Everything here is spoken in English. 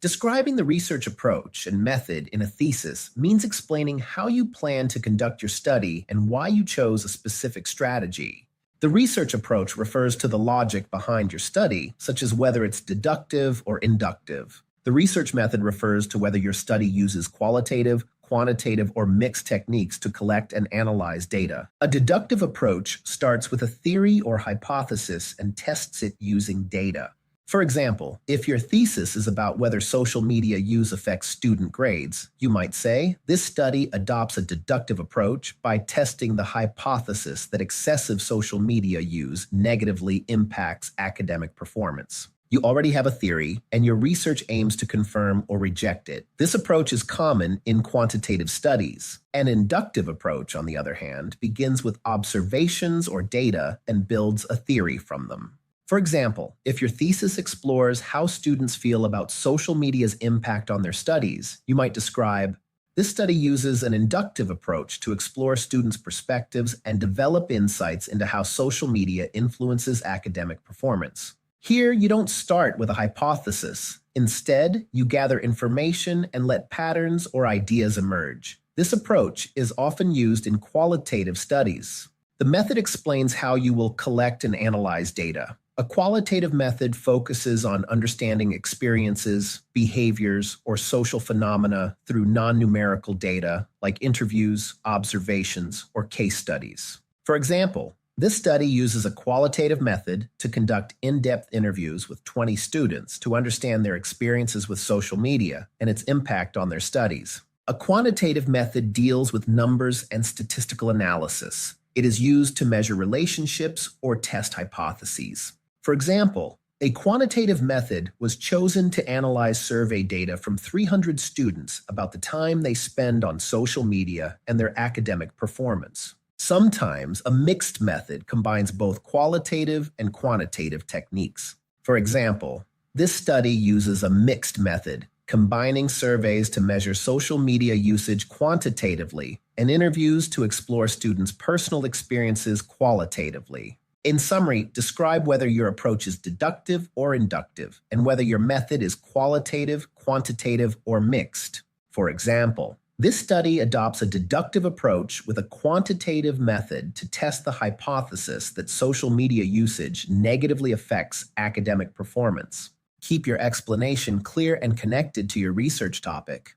Describing the research approach and method in a thesis means explaining how you plan to conduct your study and why you chose a specific strategy. The research approach refers to the logic behind your study, such as whether it's deductive or inductive. The research method refers to whether your study uses qualitative, quantitative, or mixed techniques to collect and analyze data. A deductive approach starts with a theory or hypothesis and tests it using data. For example, if your thesis is about whether social media use affects student grades, you might say, this study adopts a deductive approach by testing the hypothesis that excessive social media use negatively impacts academic performance. You already have a theory, and your research aims to confirm or reject it. This approach is common in quantitative studies. An inductive approach, on the other hand, begins with observations or data and builds a theory from them. For example, if your thesis explores how students feel about social media's impact on their studies, you might describe, this study uses an inductive approach to explore students' perspectives and develop insights into how social media influences academic performance. Here, you don't start with a hypothesis. Instead, you gather information and let patterns or ideas emerge. This approach is often used in qualitative studies. The method explains how you will collect and analyze data. A qualitative method focuses on understanding experiences, behaviors, or social phenomena through non-numerical data like interviews, observations, or case studies. For example, this study uses a qualitative method to conduct in-depth interviews with 20 students to understand their experiences with social media and its impact on their studies. A quantitative method deals with numbers and statistical analysis. It is used to measure relationships or test hypotheses. For example, a quantitative method was chosen to analyze survey data from 300 students about the time they spend on social media and their academic performance. Sometimes a mixed method combines both qualitative and quantitative techniques. For example, this study uses a mixed method, combining surveys to measure social media usage quantitatively and interviews to explore students' personal experiences qualitatively. In summary, describe whether your approach is deductive or inductive, and whether your method is qualitative, quantitative, or mixed. For example, this study adopts a deductive approach with a quantitative method to test the hypothesis that social media usage negatively affects academic performance. Keep your explanation clear and connected to your research topic.